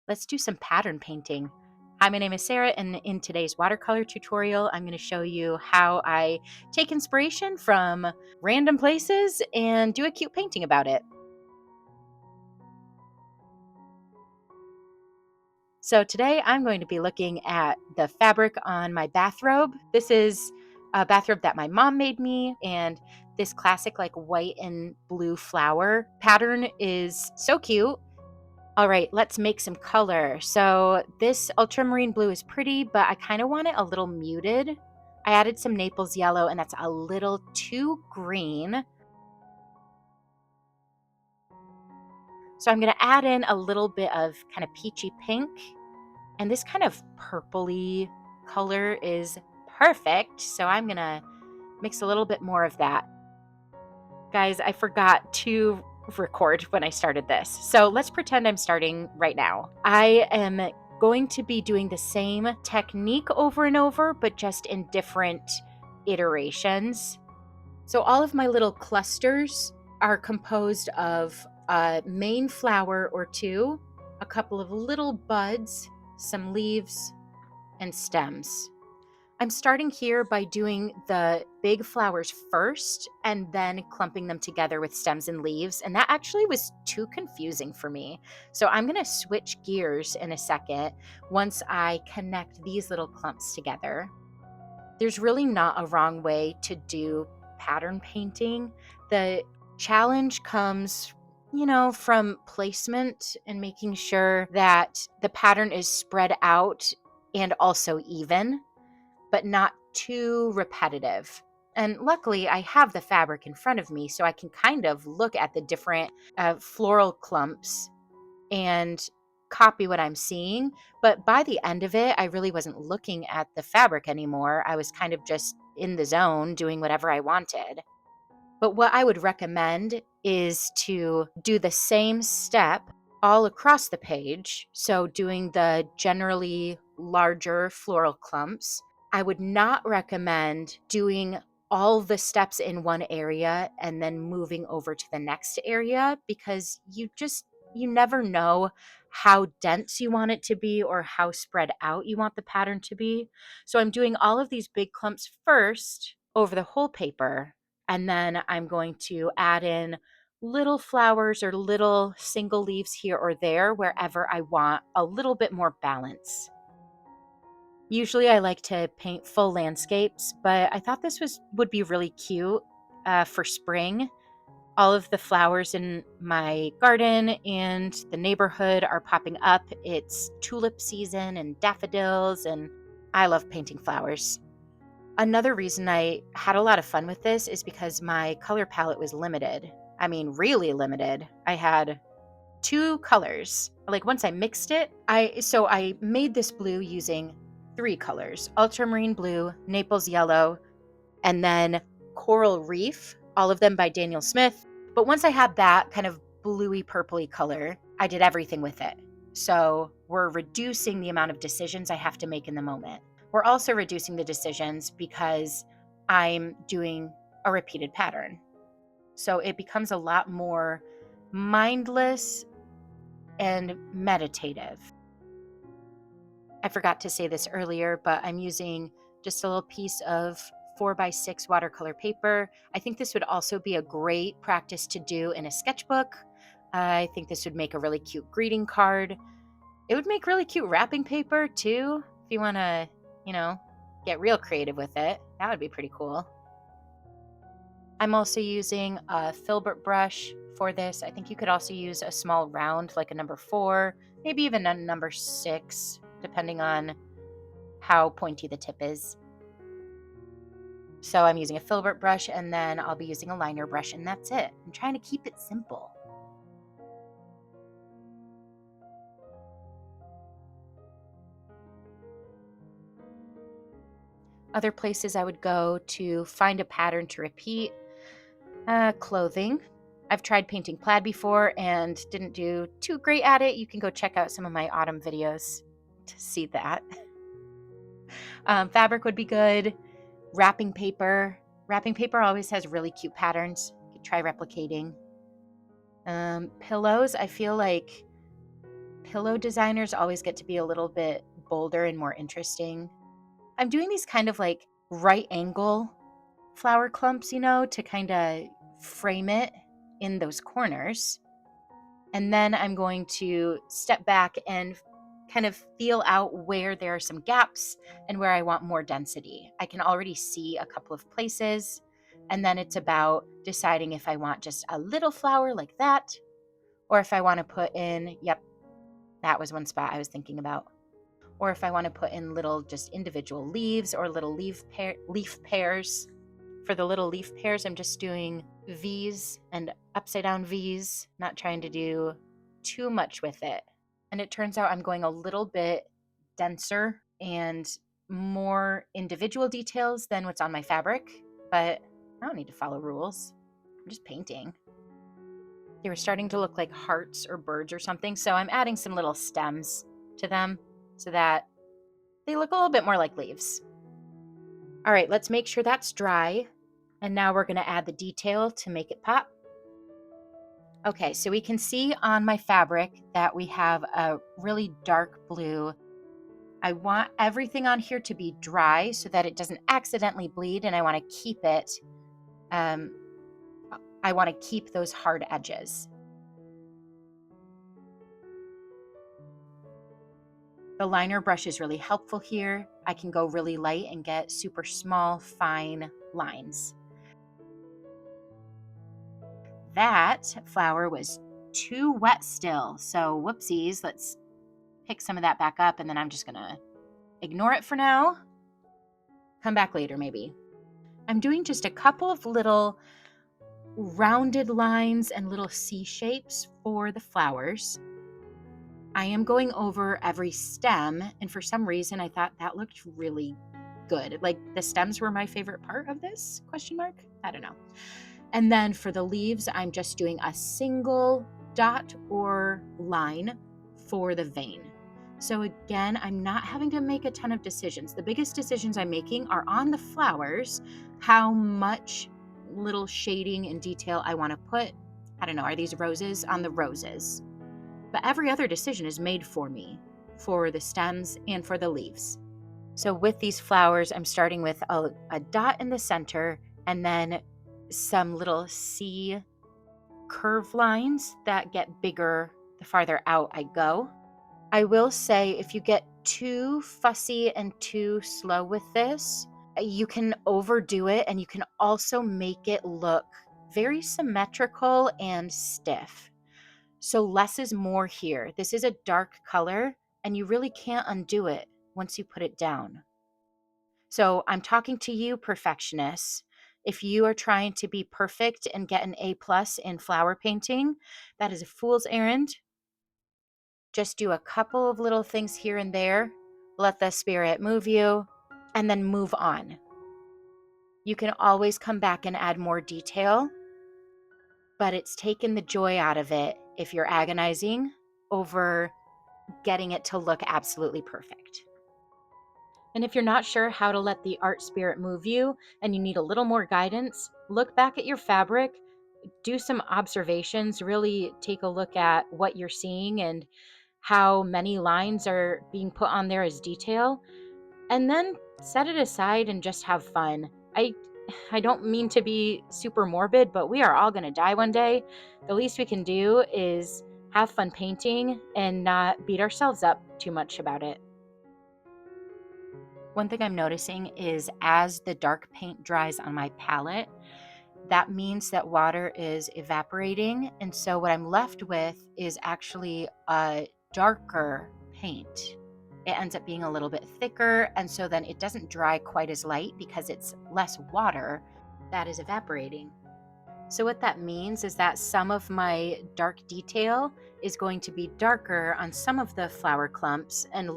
Let's do some pattern painting. Hi, my name is Sarah, and in today's watercolor tutorial, I'm going to show you how I take inspiration from random places and do a cute painting about it. So today I'm going to be looking at the fabric on my bathrobe. This is a bathrobe that my mom made me, and this classic like white and blue flower pattern is so cute. All right, let's make some color. So this ultramarine blue is pretty, but I kind of want it a little muted. I added some Naples yellow, and that's a little too green. So I'm going to add in a little bit of kind of peachy pink. And this kind of purpley color is perfect. So I'm going to mix a little bit more of that. Guys, I forgot to record when I started this. So let's pretend I'm starting right now. I am going to be doing the same technique over and over, but just in different iterations. So all of my little clusters are composed of a main flower or two, a couple of little buds, some leaves, and stems. I'm starting here by doing the big flowers first and then clumping them together with stems and leaves. And that actually was too confusing for me. So I'm going to switch gears in a second once I connect these little clumps together. There's really not a wrong way to do pattern painting. The challenge comes, from placement and making sure that the pattern is spread out and also even, but not too repetitive. And luckily, I have the fabric in front of me, so I can kind of look at the different floral clumps and copy what I'm seeing. But by the end of it, I really wasn't looking at the fabric anymore. I was kind of just in the zone doing whatever I wanted. But what I would recommend is to do the same step all across the page. So, doing the generally larger floral clumps. I would not recommend doing all the steps in one area and then moving over to the next area because you never know how dense you want it to be or how spread out you want the pattern to be. So I'm doing all of these big clumps first over the whole paper, and then I'm going to add in little flowers or little single leaves here or there wherever I want a little bit more balance. Usually I like to paint full landscapes, but I thought this would be really cute for spring. All of the flowers in my garden and the neighborhood are popping up. It's tulip season and daffodils, and I love painting flowers. Another reason I had a lot of fun with this is because my color palette was limited. I mean, really limited. I had two colors. Like once I mixed it, I made this blue using three colors: ultramarine blue, Naples yellow, and then coral reef, all of them by Daniel Smith. But once I had that kind of bluey purpley color, I did everything with it. So we're reducing the amount of decisions I have to make in the moment. We're also reducing the decisions because I'm doing a repeated pattern. So it becomes a lot more mindless and meditative. I forgot to say this earlier, but I'm using just a little piece of 4x6 watercolor paper. I think this would also be a great practice to do in a sketchbook. I think this would make a really cute greeting card. It would make really cute wrapping paper too, if you want to, get real creative with it. That would be pretty cool. I'm also using a filbert brush for this. I think you could also use a small round, like a number 4, maybe even a number 6, depending on how pointy the tip is. So I'm using a filbert brush, and then I'll be using a liner brush, and that's it. I'm trying to keep it simple. Other places I would go to find a pattern to repeat: clothing. I've tried painting plaid before and didn't do too great at it. You can go check out some of my autumn videos to see that. Fabric would be good. Wrapping paper. Wrapping paper always has really cute patterns. You could try replicating. Pillows, I feel like Pillow designers always get to be a little bit bolder and more interesting. I'm doing these kind of like right angle flower clumps, to kind of frame it in those corners. And then I'm going to step back and kind of feel out where there are some gaps and where I want more density. I can already see a couple of places. And then it's about deciding if I want just a little flower like that, or if I want to put in, yep, that was one spot I was thinking about. Or if I want to put in little just individual leaves or little leaf pairs. For the little leaf pairs, I'm just doing V's and upside down V's, not trying to do too much with it. And it turns out I'm going a little bit denser and more individual details than what's on my fabric, but I don't need to follow rules. I'm just painting. They were starting to look like hearts or birds or something, so I'm adding some little stems to them so that they look a little bit more like leaves. All right, let's make sure that's dry. And now we're going to add the detail to make it pop. Okay, so we can see on my fabric that we have a really dark blue. I want everything on here to be dry so that it doesn't accidentally bleed, and I want to keep it. I want to keep those hard edges. The liner brush is really helpful here. I can go really light and get super small, fine lines. That flower was too wet still, so whoopsies. Let's pick some of that back up, and then I'm just gonna ignore it for now. Come back later, maybe. I'm doing just a couple of little rounded lines and little C shapes for the flowers. I am going over every stem, and for some reason I thought that looked really good. Like the stems were my favorite part of this, question mark? I don't know. And then for the leaves, I'm just doing a single dot or line for the vein. So again, I'm not having to make a ton of decisions. The biggest decisions I'm making are on the flowers, how much little shading and detail I want to put. I don't know, are these roses? On the roses. But every other decision is made for me, for the stems and for the leaves. So with these flowers, I'm starting with a dot in the center and then some little C curve lines that get bigger the farther out I go. I will say if you get too fussy and too slow with this, you can overdo it, and you can also make it look very symmetrical and stiff. So less is more here. This is a dark color, and you really can't undo it once you put it down. So I'm talking to you, perfectionists. If you are trying to be perfect and get an A+ in flower painting, that is a fool's errand. Just do a couple of little things here and there. Let the spirit move you, and then move on. You can always come back and add more detail, but it's taken the joy out of it if you're agonizing over getting it to look absolutely perfect. And if you're not sure how to let the art spirit move you and you need a little more guidance, look back at your fabric, do some observations, really take a look at what you're seeing and how many lines are being put on there as detail, and then set it aside and just have fun. I don't mean to be super morbid, but we are all going to die one day. The least we can do is have fun painting and not beat ourselves up too much about it. One thing I'm noticing is as the dark paint dries on my palette, that means that water is evaporating. And so what I'm left with is actually a darker paint. It ends up being a little bit thicker. And so then it doesn't dry quite as light because it's less water that is evaporating. So what that means is that some of my dark detail is going to be darker on some of the flower clumps and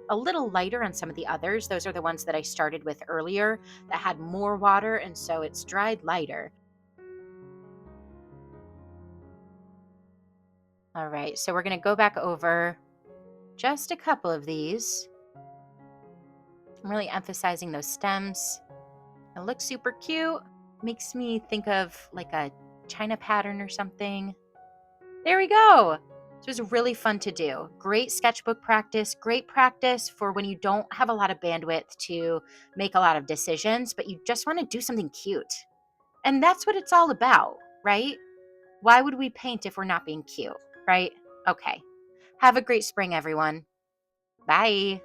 a little lighter on some of the others. Those are the ones that I started with earlier that had more water, and so it's dried lighter. All right, so we're going to go back over just a couple of these. I'm really emphasizing those stems. It looks super cute. Makes me think of like a China pattern or something. There we go. So it was really fun to do. Great sketchbook practice, great practice for when you don't have a lot of bandwidth to make a lot of decisions, but you just want to do something cute. And that's what it's all about, right? Why would we paint if we're not being cute, right? Okay. Have a great spring, everyone. Bye.